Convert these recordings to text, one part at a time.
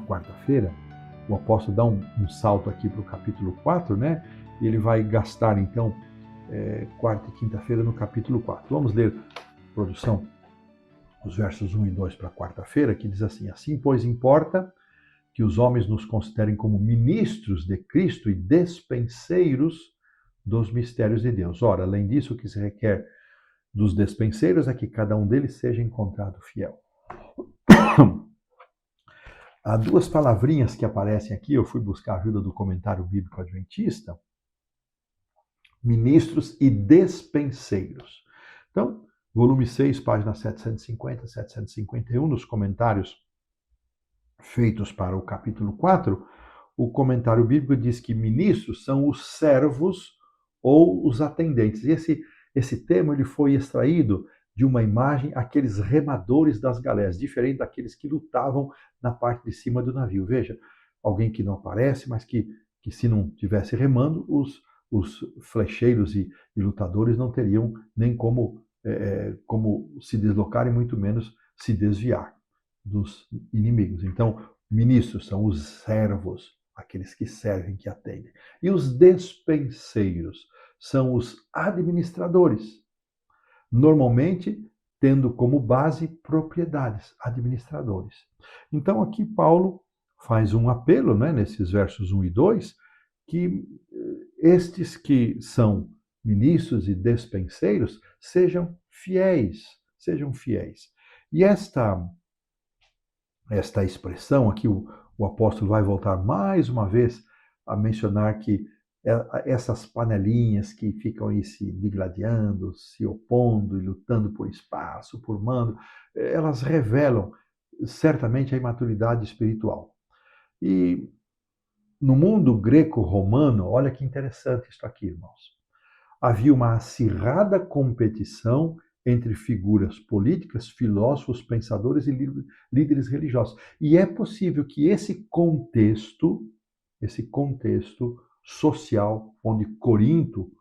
quarta-feira, o apóstolo dá um salto aqui para o capítulo 4, né? E ele vai gastar, então, quarta e quinta-feira no capítulo 4. Vamos ler, produção, os versos 1 e 2 para quarta-feira, que diz assim: Assim, pois, importa que os homens nos considerem como ministros de Cristo e despenseiros dos mistérios de Deus. Ora, além disso, o que se requer dos despenseiros é que cada um deles seja encontrado fiel. Há duas palavrinhas que aparecem aqui, eu fui buscar a ajuda do comentário bíblico adventista: ministros e despenseiros. Então, volume 6, página 750, 751, nos comentários feitos para o capítulo 4, o comentário bíblico diz que ministros são os servos ou os atendentes. E esse termo ele foi extraído de uma imagem, aqueles remadores das galés, diferente daqueles que lutavam na parte de cima do navio. Veja, alguém que não aparece, mas que se não tivesse remando, os flecheiros e lutadores não teriam nem como se deslocar e muito menos se desviar dos inimigos. Então, ministros são os servos, aqueles que servem, que atendem. E os despenseiros são os administradores, normalmente tendo como base propriedades, administradores. Então, aqui Paulo faz um apelo, né, nesses versos 1 e 2, que estes que são ministros e despenseiros sejam fiéis, sejam fiéis. E esta expressão aqui, o apóstolo vai voltar mais uma vez a mencionar que essas panelinhas que ficam aí se digladiando, se opondo e lutando por espaço, por mando, elas revelam certamente a imaturidade espiritual. E no mundo greco-romano, olha que interessante isso aqui, irmãos. Havia uma acirrada competição entre figuras políticas, filósofos, pensadores e líderes religiosos. E é possível que esse contexto social onde Corinto,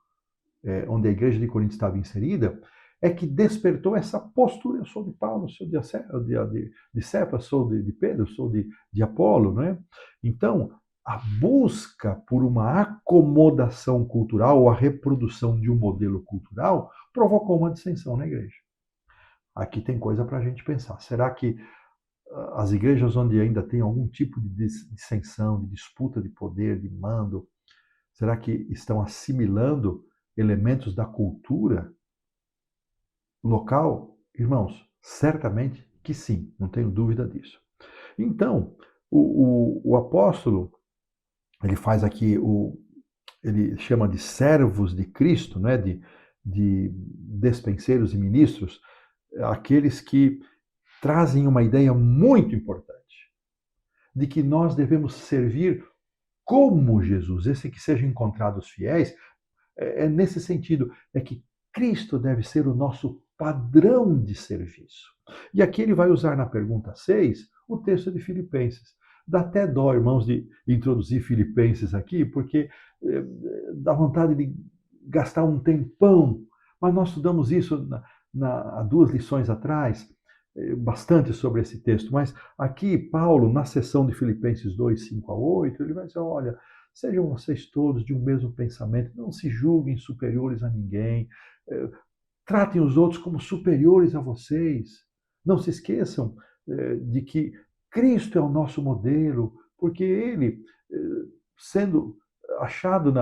onde a igreja de Corinto estava inserida, é que despertou essa postura. Eu sou de Paulo, sou de Cefas, sou de Pedro, sou de Apolo, né? Então, a busca por uma acomodação cultural ou a reprodução de um modelo cultural provocou uma dissensão na igreja. Aqui tem coisa para a gente pensar. Será que as igrejas onde ainda tem algum tipo de dissensão, de disputa de poder, de mando, será que estão assimilando elementos da cultura local? Irmãos, certamente que sim, não tenho dúvida disso. Então, o apóstolo, ele faz aqui, ele chama de servos de Cristo, né? de despenseiros e ministros, aqueles que trazem uma ideia muito importante, de que nós devemos servir como Jesus, esse que sejam encontrados fiéis, nesse sentido, é que Cristo deve ser o nosso padrão de serviço. E aqui ele vai usar na pergunta 6 o texto de Filipenses. Dá até dó, irmãos, de introduzir Filipenses aqui, porque dá vontade de gastar um tempão, mas nós estudamos isso há 2 lições atrás, bastante sobre esse texto, mas aqui Paulo, na seção de Filipenses 2, 5 a 8, ele vai dizer, olha, sejam vocês todos de um mesmo pensamento, não se julguem superiores a ninguém, tratem os outros como superiores a vocês, não se esqueçam de que Cristo é o nosso modelo, porque ele, sendo achado,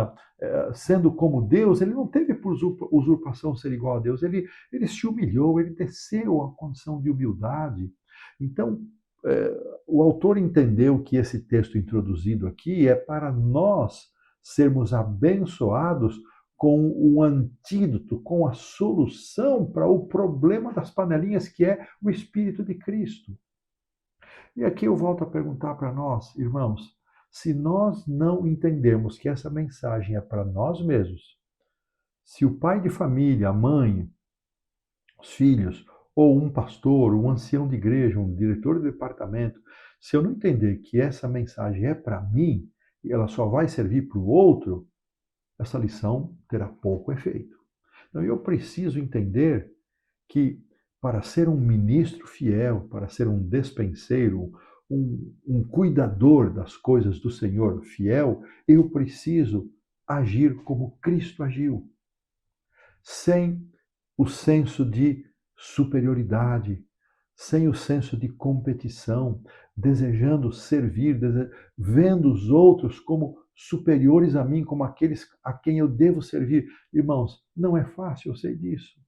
sendo como Deus, ele não teve por usurpação ser igual a Deus, ele se humilhou, ele desceu à condição de humildade. Então, o autor entendeu que esse texto introduzido aqui é para nós sermos abençoados com um antídoto, com a solução para o problema das panelinhas, que é o Espírito de Cristo. E aqui eu volto a perguntar para nós, irmãos, se nós não entendermos que essa mensagem é para nós mesmos, se o pai de família, a mãe, os filhos, ou um pastor, um ancião de igreja, um diretor de departamento, se eu não entender que essa mensagem é para mim e ela só vai servir para o outro, essa lição terá pouco efeito. Então eu preciso entender que para ser um ministro fiel, para ser um despenseiro, um cuidador das coisas do Senhor fiel, eu preciso agir como Cristo agiu, sem o senso de superioridade, sem o senso de competição, desejando servir, vendo os outros como superiores a mim, como aqueles a quem eu devo servir. Irmãos, não é fácil, eu sei disso.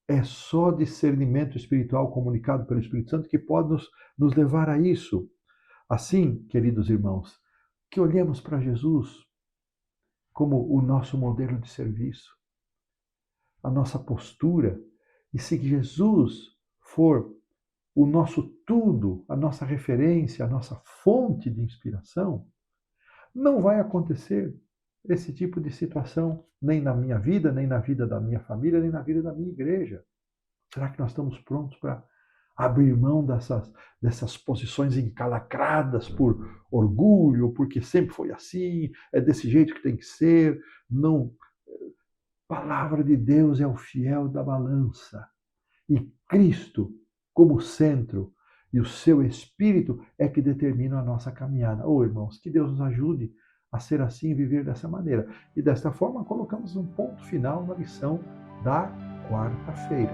É só discernimento espiritual comunicado pelo Espírito Santo que pode nos levar a isso. Assim, queridos irmãos, que olhemos para Jesus como o nosso modelo de serviço, a nossa postura, e se Jesus for o nosso tudo, a nossa referência, a nossa fonte de inspiração, não vai acontecer esse tipo de situação nem na minha vida, nem na vida da minha família, nem na vida da minha igreja. Será que nós estamos prontos para abrir mão dessas posições encalacradas por orgulho, porque sempre foi assim, é desse jeito que tem que ser? Não. A palavra de Deus é o fiel da balança. E Cristo, como centro, e o seu Espírito é que determina a nossa caminhada. Oh, irmãos, que Deus nos ajude a ser assim e viver dessa maneira. E desta forma, colocamos um ponto final na lição da quarta-feira.